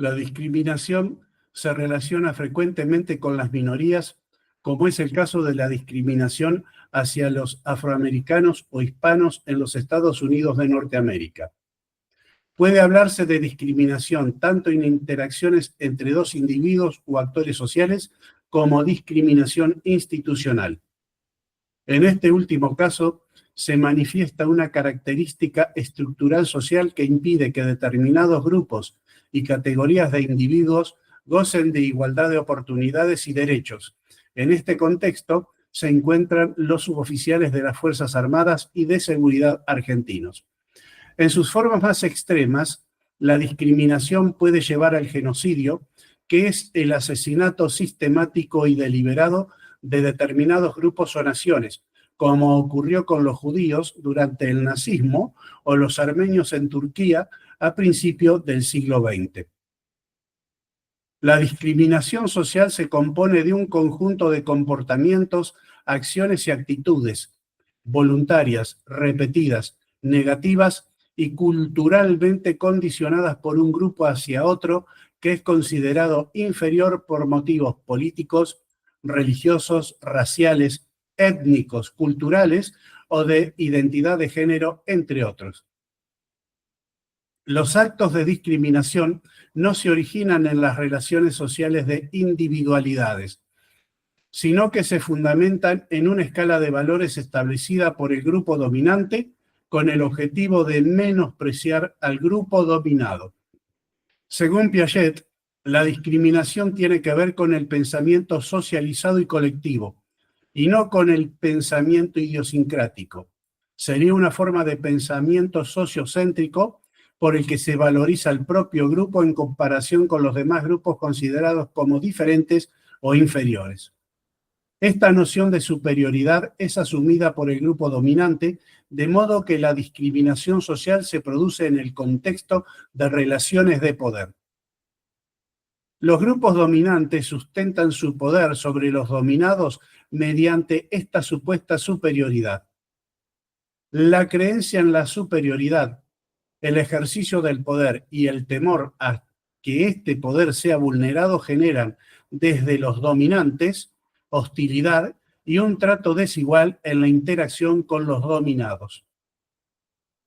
La discriminación se relaciona frecuentemente con las minorías, como es el caso de la discriminación hacia los afroamericanos o hispanos en los Estados Unidos de Norteamérica. Puede hablarse de discriminación tanto en interacciones entre dos individuos o actores sociales como discriminación institucional. En este último caso, se manifiesta una característica estructural social que impide que determinados grupos y categorías de individuos gocen de igualdad de oportunidades y derechos. En este contexto se encuentran los suboficiales de las Fuerzas Armadas y de Seguridad argentinos. En sus formas más extremas, la discriminación puede llevar al genocidio, que es el asesinato sistemático y deliberado de determinados grupos o naciones, como ocurrió con los judíos durante el nazismo o los armenios en Turquía a principios del siglo XX. La discriminación social se compone de un conjunto de comportamientos, acciones y actitudes voluntarias, repetidas, negativas y culturalmente condicionadas por un grupo hacia otro que es considerado inferior por motivos políticos, religiosos, raciales, étnicos, culturales o de identidad de género, entre otros. Los actos de discriminación no se originan en las relaciones sociales de individualidades, sino que se fundamentan en una escala de valores establecida por el grupo dominante con el objetivo de menospreciar al grupo dominado. Según Piaget, la discriminación tiene que ver con el pensamiento socializado y colectivo, y no con el pensamiento idiosincrático. Sería una forma de pensamiento sociocéntrico por el que se valoriza el propio grupo en comparación con los demás grupos considerados como diferentes o inferiores. Esta noción de superioridad es asumida por el grupo dominante, de modo que la discriminación social se produce en el contexto de relaciones de poder. Los grupos dominantes sustentan su poder sobre los dominados mediante esta supuesta superioridad. La creencia en la superioridad, el ejercicio del poder y el temor a que este poder sea vulnerado generan desde los dominantes hostilidad y un trato desigual en la interacción con los dominados.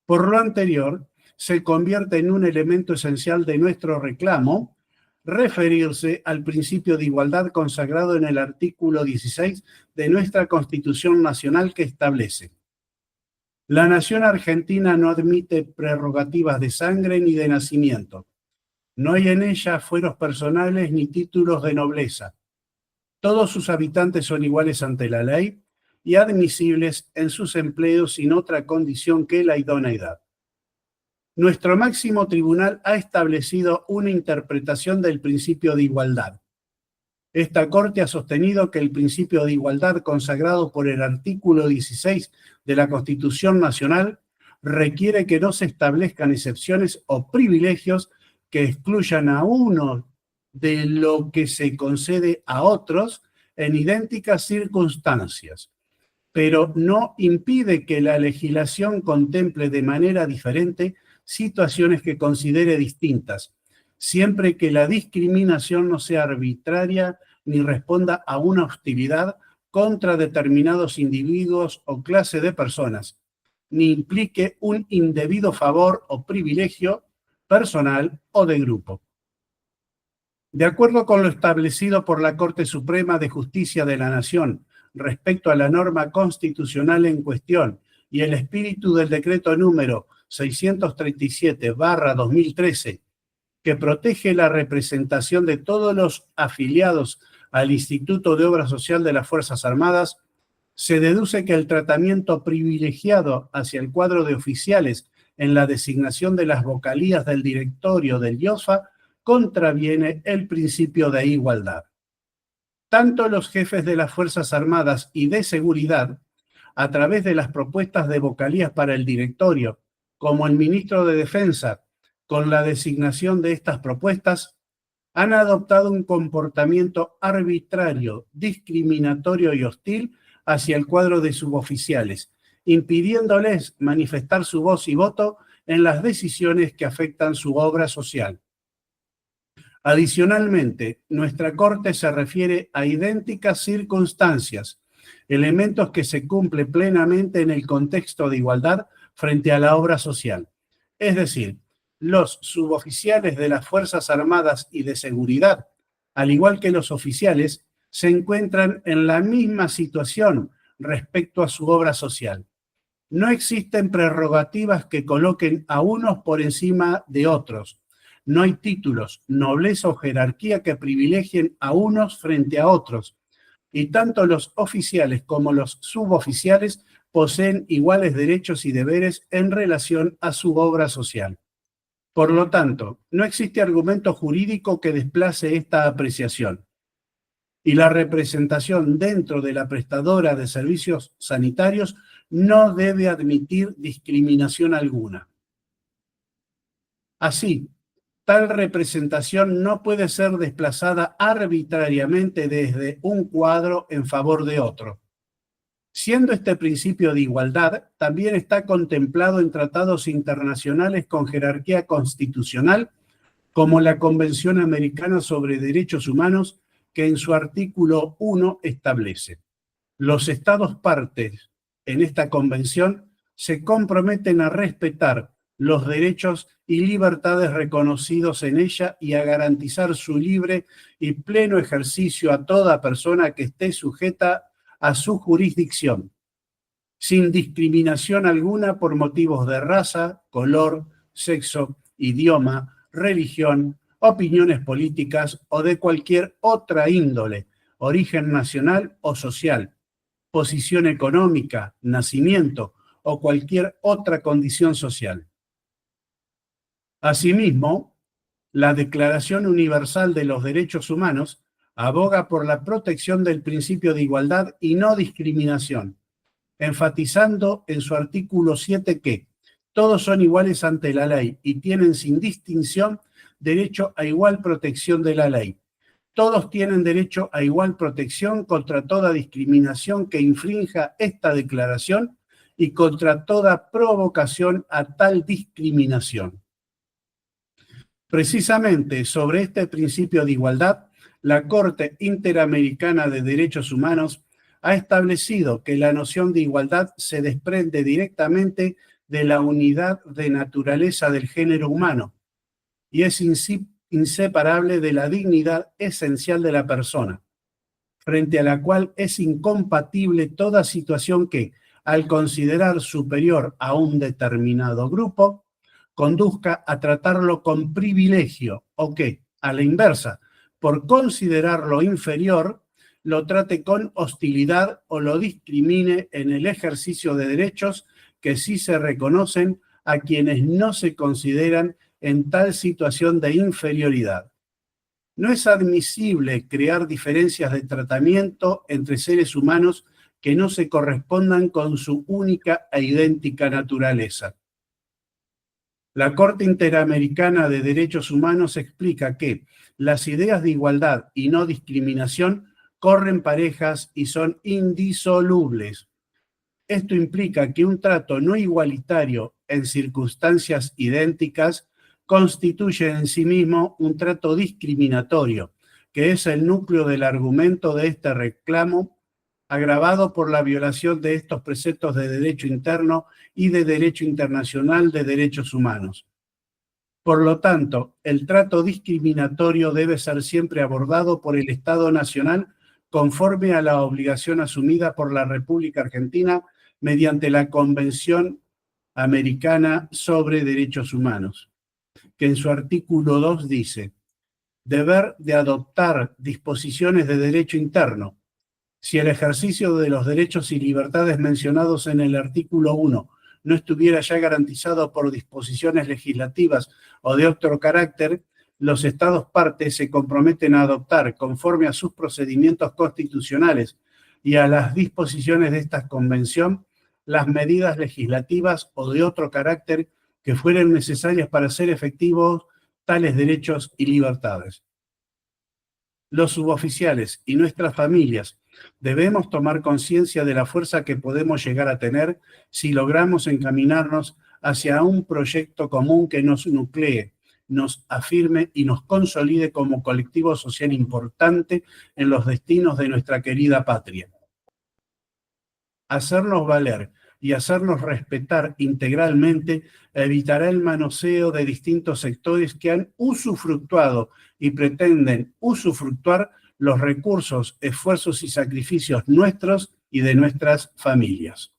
Por lo anterior, se convierte en un elemento esencial de nuestro reclamo referirse al principio de igualdad consagrado en el artículo 16 de nuestra Constitución Nacional que establece: la nación argentina no admite prerrogativas de sangre ni de nacimiento. No hay en ella fueros personales ni títulos de nobleza. Todos sus habitantes son iguales ante la ley y admisibles en sus empleos sin otra condición que la idoneidad. Nuestro máximo tribunal ha establecido una interpretación del principio de igualdad. Esta Corte ha sostenido que el principio de igualdad consagrado por el artículo 16 de la Constitución Nacional requiere que no se establezcan excepciones o privilegios que excluyan a uno de lo que se concede a otros en idénticas circunstancias, pero no impide que la legislación contemple de manera diferente situaciones que considere distintas, siempre que la discriminación no sea arbitraria ni responda a una hostilidad contra determinados individuos o clase de personas, ni implique un indebido favor o privilegio personal o de grupo. De acuerdo con lo establecido por la Corte Suprema de Justicia de la Nación respecto a la norma constitucional en cuestión y el espíritu del decreto número 637/2013, que protege la representación de todos los afiliados al Instituto de Obra Social de las Fuerzas Armadas, se deduce que el tratamiento privilegiado hacia el cuadro de oficiales en la designación de las vocalías del directorio del IOSFA contraviene el principio de igualdad. Tanto los jefes de las Fuerzas Armadas y de Seguridad, a través de las propuestas de vocalías para el directorio, como el ministro de Defensa, con la designación de estas propuestas, han adoptado un comportamiento arbitrario, discriminatorio y hostil hacia el cuadro de suboficiales, impidiéndoles manifestar su voz y voto en las decisiones que afectan su obra social. Adicionalmente, nuestra Corte se refiere a idénticas circunstancias, elementos que se cumplen plenamente en el contexto de igualdad frente a la obra social. Es decir, los suboficiales de las Fuerzas Armadas y de Seguridad, al igual que los oficiales, se encuentran en la misma situación respecto a su obra social. No existen prerrogativas que coloquen a unos por encima de otros. No hay títulos, nobleza o jerarquía que privilegien a unos frente a otros. Y tanto los oficiales como los suboficiales poseen iguales derechos y deberes en relación a su obra social. Por lo tanto, no existe argumento jurídico que desplace esta apreciación. Y la representación dentro de la prestadora de servicios sanitarios no debe admitir discriminación alguna. Así, tal representación no puede ser desplazada arbitrariamente desde un cuadro en favor de otro. Siendo este principio de igualdad, también está contemplado en tratados internacionales con jerarquía constitucional, como la Convención Americana sobre Derechos Humanos, que en su artículo 1 establece: los Estados partes en esta convención se comprometen a respetar los derechos y libertades reconocidos en ella y a garantizar su libre y pleno ejercicio a toda persona que esté sujeta a su jurisdicción, sin discriminación alguna por motivos de raza, color, sexo, idioma, religión, opiniones políticas o de cualquier otra índole, origen nacional o social, posición económica, nacimiento o cualquier otra condición social. Asimismo, la Declaración Universal de los Derechos Humanos aboga por la protección del principio de igualdad y no discriminación, enfatizando en su artículo 7 que todos son iguales ante la ley y tienen sin distinción derecho a igual protección de la ley. Todos tienen derecho a igual protección contra toda discriminación que infrinja esta declaración y contra toda provocación a tal discriminación. Precisamente sobre este principio de igualdad, la Corte Interamericana de Derechos Humanos ha establecido que la noción de igualdad se desprende directamente de la unidad de naturaleza del género humano y es inseparable de la dignidad esencial de la persona, frente a la cual es incompatible toda situación que, al considerar superior a un determinado grupo, conduzca a tratarlo con privilegio o que, a la inversa, por considerarlo inferior, lo trate con hostilidad o lo discrimine en el ejercicio de derechos que sí se reconocen a quienes no se consideran en tal situación de inferioridad. No es admisible crear diferencias de tratamiento entre seres humanos que no se correspondan con su única e idéntica naturaleza. La Corte Interamericana de Derechos Humanos explica que las ideas de igualdad y no discriminación corren parejas y son indisolubles. Esto implica que un trato no igualitario en circunstancias idénticas constituye en sí mismo un trato discriminatorio, que es el núcleo del argumento de este reclamo, agravado por la violación de estos preceptos de derecho interno y de derecho internacional de derechos humanos. Por lo tanto, el trato discriminatorio debe ser siempre abordado por el Estado Nacional conforme a la obligación asumida por la República Argentina mediante la Convención Americana sobre Derechos Humanos, que en su artículo 2 dice: deber de adoptar disposiciones de derecho interno. Si el ejercicio de los derechos y libertades mencionados en el artículo 1 no estuviera ya garantizado por disposiciones legislativas o de otro carácter, los Estados partes se comprometen a adoptar, conforme a sus procedimientos constitucionales y a las disposiciones de esta convención, las medidas legislativas o de otro carácter que fueren necesarias para hacer efectivos tales derechos y libertades. Los suboficiales y nuestras familias debemos tomar conciencia de la fuerza que podemos llegar a tener si logramos encaminarnos hacia un proyecto común que nos nuclee, nos afirme y nos consolide como colectivo social importante en los destinos de nuestra querida patria. Hacernos valer y hacernos respetar integralmente evitará el manoseo de distintos sectores que han usufructuado y pretenden usufructuar los recursos, esfuerzos y sacrificios nuestros y de nuestras familias.